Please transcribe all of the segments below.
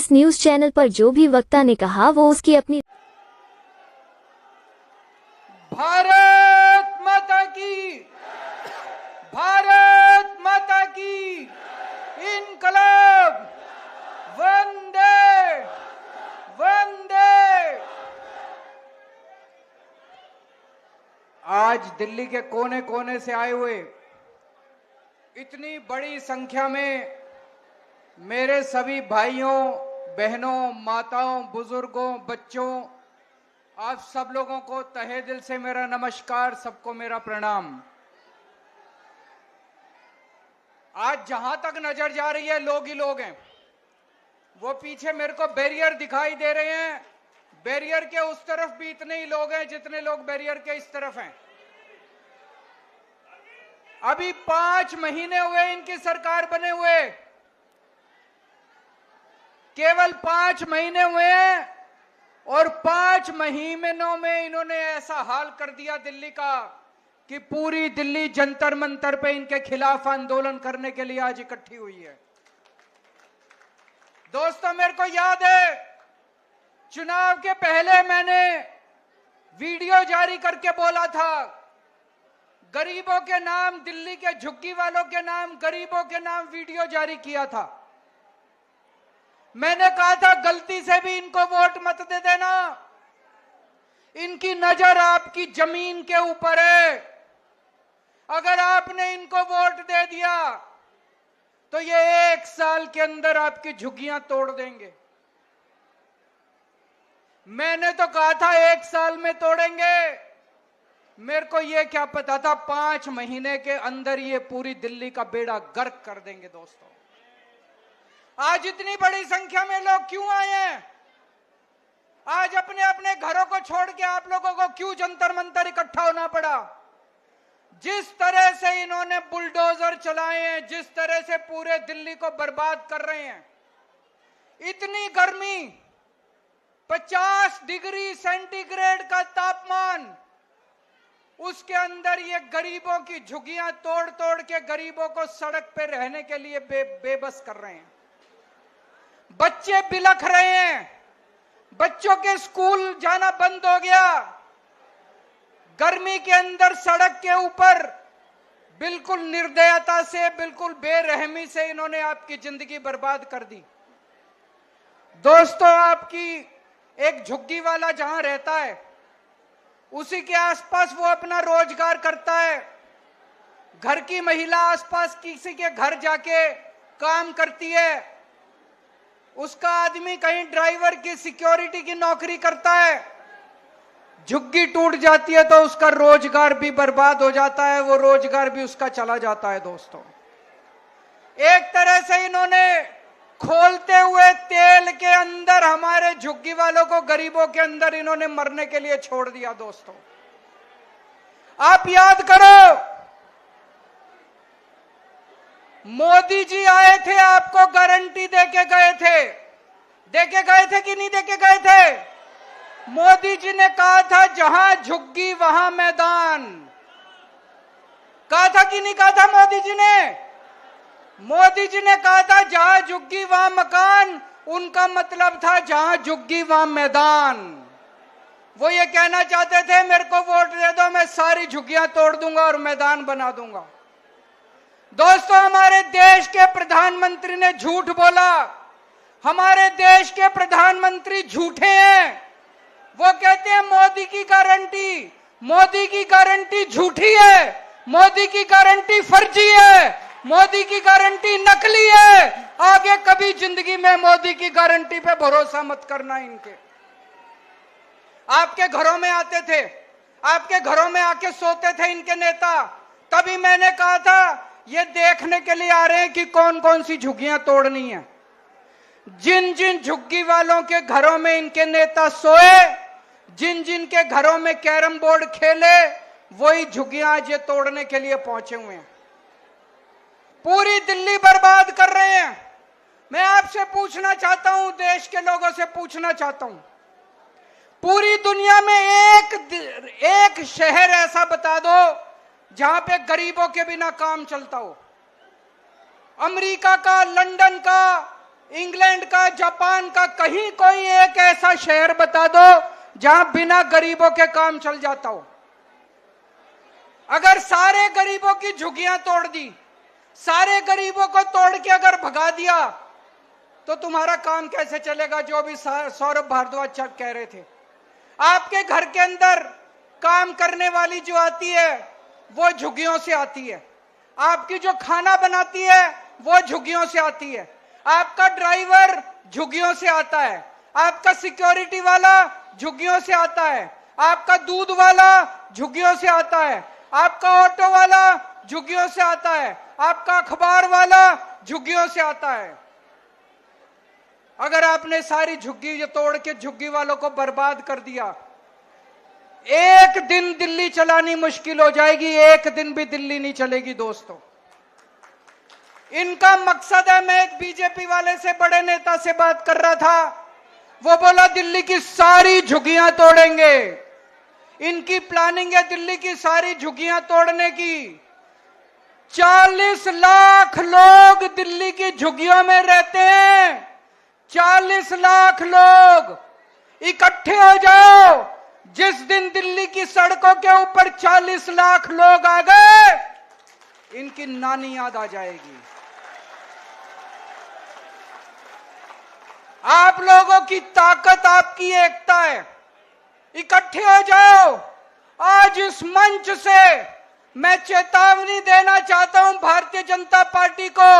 इस news channel पर जो भी वक्ता ने कहा वो उसकी अपनी। भारत माता की, भारत माता की इनकलाब, वंदे वंदे। आज दिल्ली के कोने कोने से आए हुए इतनी बड़ी संख्या में मेरे सभी भाइयों बहनों, माताओं, बुजुर्गों, बच्चों, आप सब लोगों को तहे दिल से मेरा नमस्कार, सबको मेरा प्रणाम। आज जहां तक नजर जा रही है लोग ही लोग हैं। वो पीछे मेरे को बैरियर दिखाई दे रहे हैं, बैरियर के उस तरफ भी इतने ही लोग हैं जितने लोग बैरियर के इस तरफ हैं। अभी 5 महीने हुए इनकी सरकार बने हुए, केवल 5 महीने हुए हैं और 5 महीनों में इन्होंने ऐसा हाल कर दिया दिल्ली का कि पूरी दिल्ली जंतर मंतर पे इनके खिलाफ आंदोलन करने के लिए आज इकट्ठी हुई है। दोस्तों, मेरे को याद है चुनाव के पहले मैंने वीडियो जारी करके बोला था, गरीबों के नाम, दिल्ली के झुग्गी वालों के नाम, गरीबों के नाम वीडियो जारी किया था। मैंने कहा था गलती से भी इनको वोट मत दे देना, इनकी नजर आपकी जमीन के ऊपर है। अगर आपने इनको वोट दे दिया तो ये 1 साल के अंदर आपकी झुग्गियां तोड़ देंगे। मैंने तो कहा था 1 साल में तोड़ेंगे, मेरे को ये क्या पता था 5 महीने के अंदर ये पूरी दिल्ली का बेड़ा गर्क कर देंगे। दोस्तों, आज इतनी बड़ी संख्या में लोग क्यों आए हैं? आज अपने अपने घरों को छोड़ के आप लोगों को क्यों जंतर मंतर इकट्ठा होना पड़ा? जिस तरह से इन्होंने बुलडोजर चलाए हैं, जिस तरह से पूरे दिल्ली को बर्बाद कर रहे हैं, इतनी गर्मी, 50 डिग्री सेंटीग्रेड का तापमान, उसके अंदर ये गरीबों की झुग्गियां तोड़ तोड़ के गरीबों को सड़क पे रहने के लिए बेबस कर रहे हैं। बच्चे बिलख रहे हैं, बच्चों के स्कूल जाना बंद हो गया। गर्मी के अंदर सड़क के ऊपर बिल्कुल निर्दयता से, बिल्कुल बेरहमी से इन्होंने आपकी जिंदगी बर्बाद कर दी। दोस्तों, आपकी एक झुग्गी वाला जहां रहता है उसी के आसपास वो अपना रोजगार करता है। घर की महिला आसपास किसी के घर जाके काम करती है, उसका आदमी कहीं ड्राइवर की, सिक्योरिटी की नौकरी करता है। झुग्गी टूट जाती है तो उसका रोजगार भी बर्बाद हो जाता है, वो रोजगार भी उसका चला जाता है। दोस्तों, एक तरह से इन्होंने खोलते हुए तेल के अंदर हमारे झुग्गी वालों को, गरीबों के अंदर इन्होंने मरने के लिए छोड़ दिया। दोस्तों, आप याद करो, मोदी जी आए थे, आपको गारंटी देके गए थे कि नहीं देके गए थे? मोदी जी ने कहा था जहां झुग्गी वहां मैदान, कहा था कि नहीं कहा था मोदी जी ने? मोदी जी ने कहा था जहां झुग्गी वहां मकान, उनका मतलब था जहां झुग्गी वहां मैदान। वो ये कहना चाहते थे मेरे को वोट दे दो, मैं सारी झुग्गियां तोड़ दूंगा और मैदान बना दूंगा। दोस्तों, हमारे देश के प्रधानमंत्री ने झूठ बोला। हमारे देश के प्रधानमंत्री झूठे हैं। वो कहते हैं मोदी की गारंटी, मोदी की गारंटी झूठी है, मोदी की गारंटी फर्जी है, मोदी की गारंटी नकली है। आगे कभी जिंदगी में मोदी की गारंटी पे भरोसा मत करना इनके। आपके घरों में आते थे, आपके घरों में आके सोते थे इनके नेता, तभी मैंने कहा था ये देखने के लिए आ रहे हैं कि कौन कौन सी झुग्गियां तोड़नी है। जिन जिन झुग्गी वालों के घरों में इनके नेता सोए, जिन जिन के घरों में कैरम बोर्ड खेले, वही झुग्गियां आज ये तोड़ने के लिए पहुंचे हुए हैं। पूरी दिल्ली बर्बाद कर रहे हैं। मैं आपसे पूछना चाहता हूं, देश के लोगों से पूछना चाहता हूं, पूरी दुनिया में एक शहर ऐसा बता दो जहां पे गरीबों के बिना काम चलता हो। अमेरिका का, लंदन का, इंग्लैंड का, जापान का, कहीं कोई एक ऐसा शहर बता दो जहां बिना गरीबों के काम चल जाता हो। अगर सारे गरीबों की झुग्गियां तोड़ दी, सारे गरीबों को तोड़ के अगर भगा दिया, तो तुम्हारा काम कैसे चलेगा? जो भी सौरभ भारद्वाज कह रहे थे, आपके घर के अंदर काम करने वाली जो आती है वो झुग्गियों से आती है, आपकी जो खाना बनाती है वो झुग्गियों से आती है, आपका ड्राइवर झुग्गियों से आता है, आपका सिक्योरिटी वाला झुग्गियों से आता है, आपका दूध वाला झुग्गियों से आता है, आपका ऑटो वाला झुग्गियों से आता है, आपका अखबार वाला झुग्गियों से आता है। अगर आपने सारी झुग्गी तोड़ के झुग्गी वालों को बर्बाद कर दिया, एक दिन दिल्ली चलानी मुश्किल हो जाएगी, एक दिन भी दिल्ली नहीं चलेगी दोस्तों। इनका मकसद है, मैं एक बीजेपी वाले से, बड़े नेता से बात कर रहा था, वो बोला दिल्ली की सारी झुग्गियां तोड़ेंगे। इनकी प्लानिंग है दिल्ली की सारी झुग्गियां तोड़ने की। 40 लाख लोग दिल्ली की झुग्गियों में रहते हैं। 40 लाख लोग इकट्ठे हो जाओ। जिस दिन दिल्ली की सड़कों के ऊपर 40 लाख लोग आ गए, इनकी नानी याद आ जाएगी। आप लोगों की ताकत, आपकी एकता है। इकट्ठे हो जाओ। आज इस मंच से मैं चेतावनी देना चाहता हूं भारतीय जनता पार्टी को,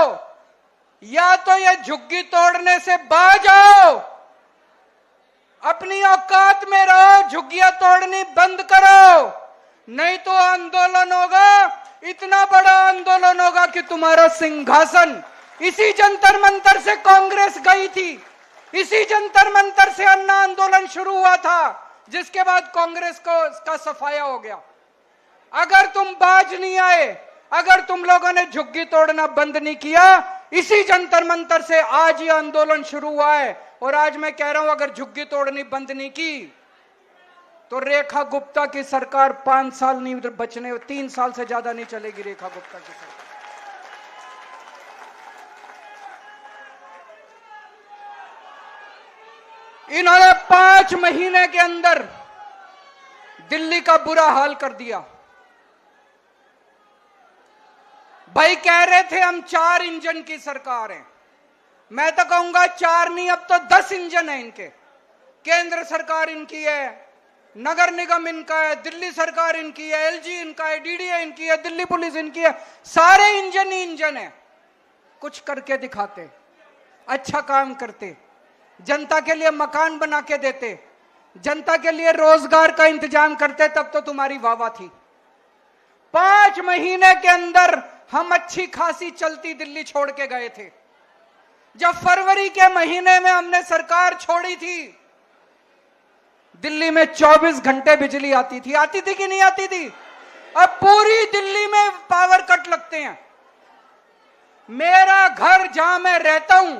या तो ये झुग्गी तोड़ने से बाज आओ, अपनी औकात में रहो, झुग्गियां तोड़नी बंद करो, नहीं तो आंदोलन होगा, इतना बड़ा आंदोलन होगा कि तुम्हारा सिंहासन। इसी जंतर मंतर से कांग्रेस गई थी, इसी जंतर मंतर से अन्ना आंदोलन शुरू हुआ था, जिसके बाद कांग्रेस को इसका सफाया हो गया। अगर तुम बाज नहीं आए, अगर तुम लोगों ने झुग्गी तोड़ना बंद नहीं किया, इसी जंतर मंतर से आज ये आंदोलन शुरू हुआ है। और आज मैं कह रहा हूं, अगर झुग्गी तोड़नी बंद नहीं की तो रेखा गुप्ता की सरकार 5 साल नहीं बचने, 3 साल से ज्यादा नहीं चलेगी रेखा गुप्ता की सरकार। इन्होंने 5 महीने के अंदर दिल्ली का बुरा हाल कर दिया। भाई कह रहे थे हम 4 इंजन की सरकार है, मैं तो कहूंगा 4 नहीं, अब तो 10 इंजन है इनके। केंद्र सरकार इनकी है, नगर निगम इनका है, दिल्ली सरकार इनकी है, एलजी इनका है, डीडीए इनकी है, दिल्ली पुलिस इनकी है, सारे इंजन ही इंजन है। कुछ करके दिखाते, अच्छा काम करते, जनता के लिए मकान बना के देते, जनता के लिए रोजगार का इंतजाम करते, तब तो तुम्हारी वाहवाह थी। 5 महीने के अंदर हम अच्छी खासी चलती दिल्ली छोड़ के गए थे। जब फरवरी के महीने में हमने सरकार छोड़ी थी, दिल्ली में 24 घंटे बिजली आती थी कि नहीं आती थी? अब पूरी दिल्ली में पावर कट लगते हैं। मेरा घर जहां मैं रहता हूं,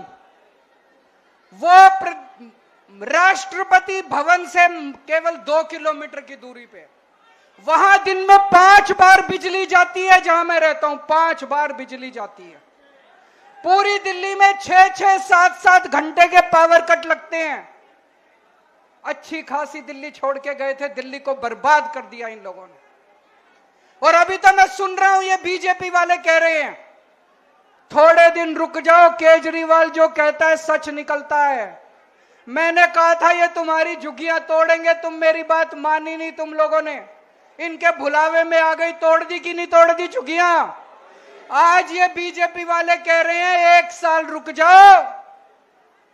वो राष्ट्रपति भवन से केवल 2 किलोमीटर की दूरी पे, वहां दिन में 5 बार बिजली जाती है। जहां मैं रहता हूं 5 बार बिजली जाती है। पूरी दिल्ली में 6-6, 7-7 घंटे के पावर कट लगते हैं। अच्छी खासी दिल्ली छोड़ के गए थे, दिल्ली को बर्बाद कर दिया इन लोगों ने। और अभी तो मैं सुन रहा हूं ये बीजेपी वाले कह रहे हैं थोड़े दिन रुक जाओ, केजरीवाल जो कहता है सच निकलता है। मैंने कहा था ये तुम्हारी झुग्गियां तोड़ेंगे, तुम मेरी बात मानी नहीं तुम लोगों ने, इनके भुलावे में आ गई। तोड़ दी कि नहीं तोड़ दी झुग्गियां? आज ये बीजेपी वाले कह रहे हैं 1 साल रुक जाओ,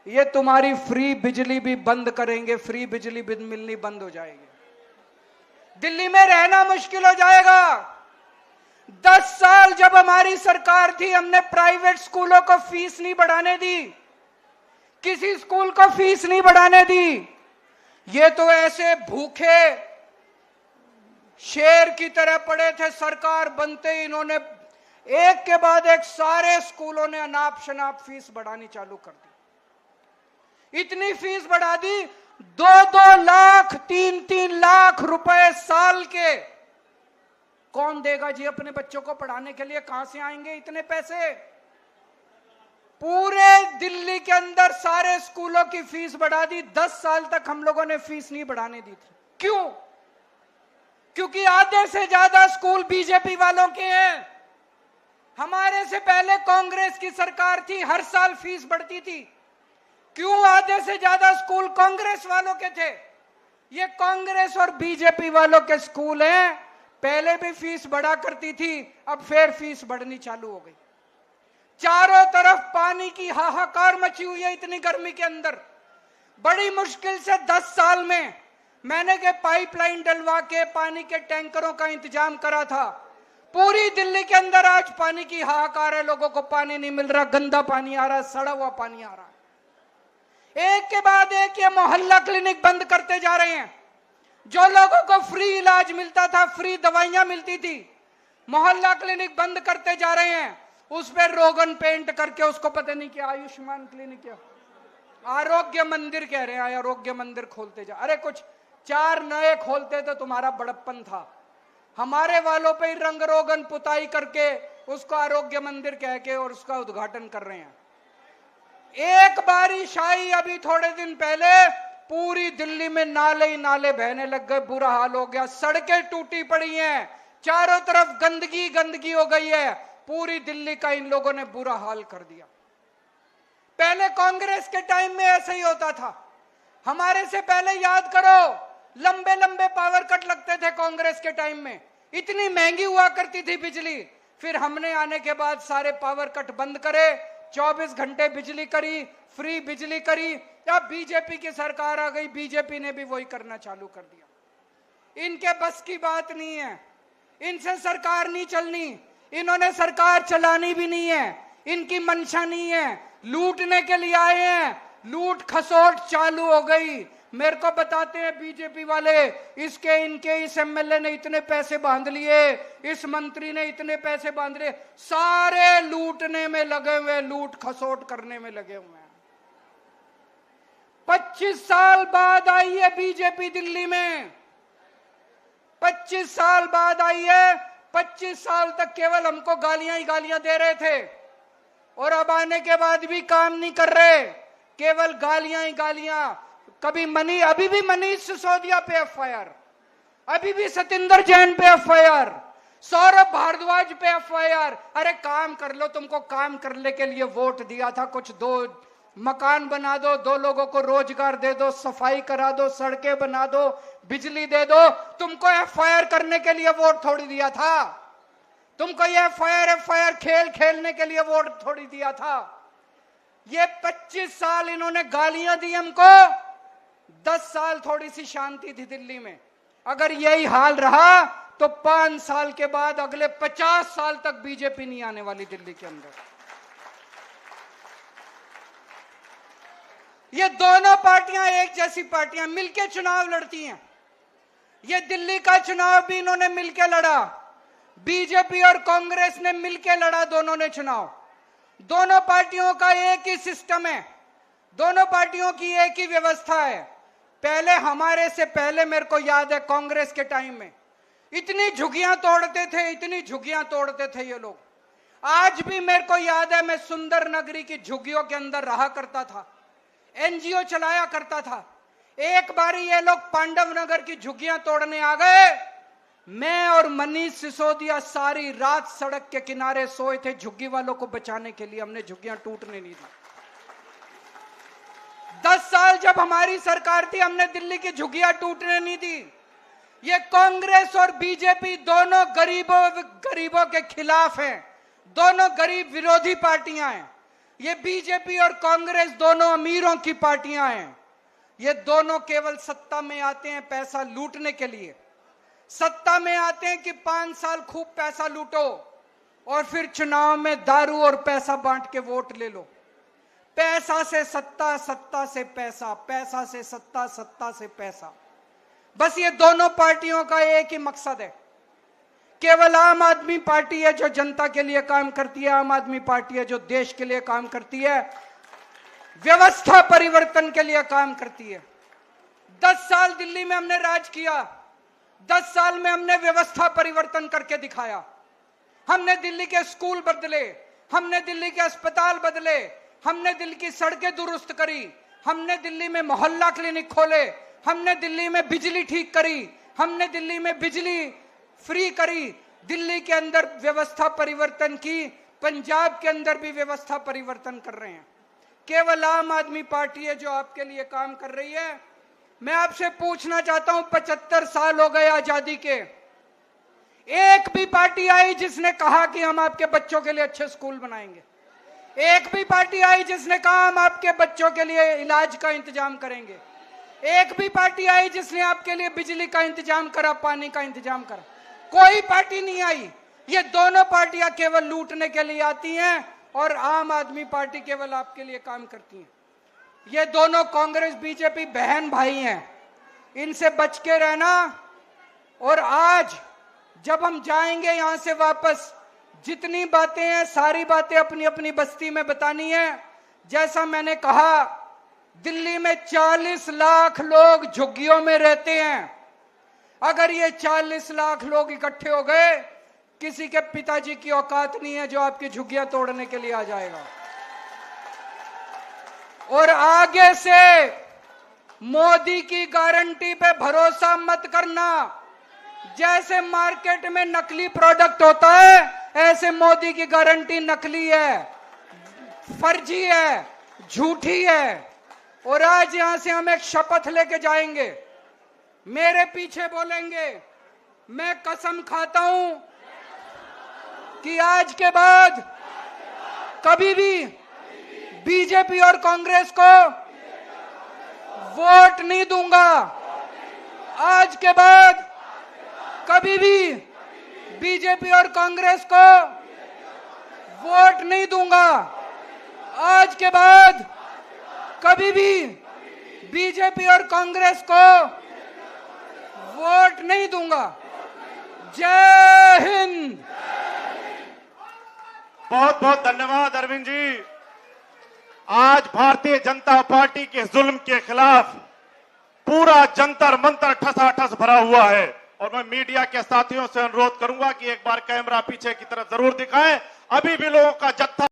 ये तुम्हारी फ्री बिजली भी बंद करेंगे, फ्री बिजली भी मिलनी बंद हो जाएगी, दिल्ली में रहना मुश्किल हो जाएगा। 10 साल जब हमारी सरकार थी, हमने प्राइवेट स्कूलों को फीस नहीं बढ़ाने दी, किसी स्कूल को फीस नहीं बढ़ाने दी। ये तो ऐसे भूखे शेर की तरह पड़े थे, सरकार बनते ही इन्होंने एक के बाद एक सारे स्कूलों ने अनाप शनाप फीस बढ़ानी चालू कर दी। इतनी फीस बढ़ा दी, 2-2 लाख 3-3 लाख रुपए साल के कौन देगा जी अपने बच्चों को पढ़ाने के लिए? कहां से आएंगे इतने पैसे? पूरे दिल्ली के अंदर सारे स्कूलों की फीस बढ़ा दी। 10 साल तक हम लोगों ने फीस नहीं बढ़ाने दी थी। क्यों? क्योंकि आधे से ज्यादा स्कूल बीजेपी वालों के हैं। हमारे से पहले कांग्रेस की सरकार थी, हर साल फीस बढ़ती थी। क्यों आधे से ज्यादा स्कूल कांग्रेस वालों के थे? ये कांग्रेस और बीजेपी वालों के स्कूल हैं। पहले भी फीस बढ़ा करती थी, अब फिर फीस बढ़नी चालू हो गई। चारों तरफ पानी की हाहाकार मची हुई है। इतनी गर्मी के अंदर बड़ी मुश्किल से 10 साल में मैंने के पाइपलाइन डलवा के पानी के टैंकरों का इंतजाम करा था। पूरी दिल्ली के अंदर आज पानी की हाहाकार है। लोगों को पानी नहीं मिल रहा, गंदा पानी आ रहा है, सड़ा हुआ पानी आ रहा है। एक के बाद एक ये मोहल्ला क्लिनिक बंद करते जा रहे हैं। जो लोगों को फ्री इलाज मिलता था, फ्री दवाइयां मिलती थी, मोहल्ला क्लिनिक बंद करते जा रहे हैं। उस पर रोगन पेंट करके उसको पता नहीं क्या आयुष्मान क्लिनिक, क्या आरोग्य मंदिर कह रहे हैं। आरोग्य मंदिर खोलते जा, अरे कुछ 4 नए खोलते तो तुम्हारा बड़प्पन था। हमारे वालों पे ही रंग रोगन पुताई करके उसको आरोग्य मंदिर कह के और उसका उद्घाटन कर रहे हैं। एक बारिश आई अभी थोड़े दिन पहले, पूरी दिल्ली में नाले ही नाले बहने लग गए, बुरा हाल हो गया। सड़कें टूटी पड़ी हैं, चारों तरफ गंदगी गंदगी हो गई है। पूरी दिल्ली का इन लोगों ने बुरा हाल कर दिया। पहले कांग्रेस के टाइम में ऐसा ही होता था। हमारे से पहले याद करो, लंबे लंबे पावर कट लगते थे कांग्रेस के टाइम में। इतनी महंगी हुआ करती थी बिजली। फिर हमने आने के बाद सारे पावर कट बंद करे, 24 घंटे बिजली करी, फ्री बिजली करी। अब बीजेपी की सरकार आ गई, बीजेपी ने भी वही करना चालू कर दिया। इनके बस की बात नहीं है, इनसे सरकार नहीं चलनी, इन्होंने सरकार चलानी भी नहीं है। इनकी मंशा नहीं है, लूटने के लिए आए हैं। लूट खसोट चालू हो गई। मेरे को बताते हैं बीजेपी वाले, इसके इनके इस एमएलए ने इतने पैसे बांध लिए, इस मंत्री ने इतने पैसे बांध लिए। सारे लूटने में लगे हुए, लूट खसोट करने में लगे हुए हैं। 25 साल बाद आई है बीजेपी दिल्ली में, 25 साल बाद आई है। 25 साल तक केवल हमको गालियां ही गालियां दे रहे थे और अब आने के बाद भी काम नहीं कर रहे, केवल गालियां ही गालियां। कभी अभी भी मनीष सिसोदिया पे एफआईआर, अभी भी सतिंदर जैन पे एफआईआर, सौरभ भारद्वाज पे एफआईआर। अरे काम कर लो, तुमको काम करने के लिए वोट दिया था। कुछ 2 मकान बना दो, 2 लोगों को रोजगार दे दो, सफाई करा दो, सड़कें बना दो, बिजली दे दो। तुमको एफआईआर करने के लिए वोट थोड़ी दिया था। तुमको ये एफआईआर खेल खेलने के लिए वोट थोड़ी दिया था। ये 25 साल इन्होंने गालियां दी हमको, 10 साल थोड़ी सी शांति थी दिल्ली में। अगर यही हाल रहा तो 5 साल के बाद अगले 50 साल तक बीजेपी नहीं आने वाली दिल्ली के अंदर। ये दोनों पार्टियां एक जैसी पार्टियां मिलकर चुनाव लड़ती हैं। ये दिल्ली का चुनाव भी इन्होंने मिलकर लड़ा, बीजेपी और कांग्रेस ने मिलकर लड़ा, दोनों ने चुनाव। दोनों पार्टियों का एक ही सिस्टम है, दोनों पार्टियों की एक ही व्यवस्था है। पहले हमारे से पहले मेरे को याद है कांग्रेस के टाइम में इतनी झुग्गियां तोड़ते थे, इतनी झुग्गियां तोड़ते थे ये लोग। आज भी मेरे को याद है, मैं सुंदर नगरी की झुग्गियों के अंदर रहा करता था, एनजीओ चलाया करता था। एक बारी ये लोग पांडव नगर की झुग्गियां तोड़ने आ गए। मैं और मनीष सिसोदिया सारी रात सड़क के किनारे सोए थे झुग्गी वालों को बचाने के लिए। हमने झुग्गियां टूटने नहीं दी। 10 साल जब हमारी सरकार थी, हमने दिल्ली की झुग्गियां टूटने नहीं दी। ये कांग्रेस और बीजेपी दोनों गरीबों के खिलाफ हैं, दोनों गरीब विरोधी पार्टियां हैं। ये बीजेपी और कांग्रेस दोनों अमीरों की पार्टियां हैं। ये दोनों केवल सत्ता में आते हैं पैसा लूटने के लिए। सत्ता में आते हैं कि 5 साल खूब पैसा लूटो और फिर चुनाव में दारू और पैसा बांट के वोट ले लो। पैसा से सत्ता, सत्ता से पैसा, पैसा से सत्ता, सत्ता से पैसा। बस ये दोनों पार्टियों का एक ही मकसद है। केवल आम आदमी पार्टी है जो जनता के लिए काम करती है, आम आदमी पार्टी है जो देश के लिए काम करती है, व्यवस्था परिवर्तन के लिए काम करती है। 10 साल दिल्ली में हमने राज किया, 10 साल में हमने व्यवस्था परिवर्तन करके दिखाया। हमने दिल्ली के स्कूल बदले, हमने दिल्ली के अस्पताल बदले, हमने दिल्ली की सड़कें दुरुस्त करी, हमने दिल्ली में मोहल्ला क्लिनिक खोले, हमने दिल्ली में बिजली ठीक करी, हमने दिल्ली में बिजली फ्री करी, दिल्ली के अंदर व्यवस्था परिवर्तन की, पंजाब के अंदर भी व्यवस्था परिवर्तन कर रहे हैं। केवल आम आदमी पार्टी है जो आपके लिए काम कर रही है। मैं आपसे पूछना चाहता हूं, 75 साल हो गए आजादी के, एक भी पार्टी आई जिसने कहा कि हम आपके बच्चों के लिए अच्छे स्कूल बनाएंगे? एक भी पार्टी आई जिसने कहा हम आपके बच्चों के लिए इलाज का इंतजाम करेंगे? एक भी पार्टी आई जिसने आपके लिए बिजली का इंतजाम करा, पानी का इंतजाम करा? कोई पार्टी नहीं आई। ये दोनों पार्टियां केवल लूटने के लिए आती हैं और आम आदमी पार्टी केवल आपके लिए काम करती है। ये दोनों कांग्रेस बीजेपी बहन भाई हैं, इनसे बच के रहना। और आज जब हम जाएंगे यहां से वापस, जितनी बातें हैं सारी बातें अपनी अपनी बस्ती में बतानी है। जैसा मैंने कहा, दिल्ली में 40 लाख लोग झुग्गियों में रहते हैं। अगर ये 40 लाख लोग इकट्ठे हो गए, किसी के पिताजी की औकात नहीं है जो आपकी झुग्गियां तोड़ने के लिए आ जाएगा। और आगे से मोदी की गारंटी पे भरोसा मत करना। जैसे मार्केट में नकली प्रोडक्ट होता है, ऐसे मोदी की गारंटी नकली है, फर्जी है, झूठी है। और आज यहां से हम एक शपथ लेके जाएंगे, मेरे पीछे बोलेंगे, मैं कसम खाता हूं कि आज के बाद कभी भी बीजेपी और कांग्रेस को वोट नहीं दूंगा। आज के बाद कभी भी बीजेपी और कांग्रेस को वोट नहीं दूंगा। आज के बाद कभी भी बीजेपी और कांग्रेस को वोट नहीं दूंगा। जय हिंद। बहुत बहुत धन्यवाद अरविंद जी। आज भारतीय जनता पार्टी के जुल्म के खिलाफ पूरा जंतर मंतर ठसाठस भरा हुआ है। और मैं मीडिया के साथियों से अनुरोध करूंगा कि एक बार कैमरा पीछे की तरफ जरूर दिखाएं। अभी भी लोगों का जत्था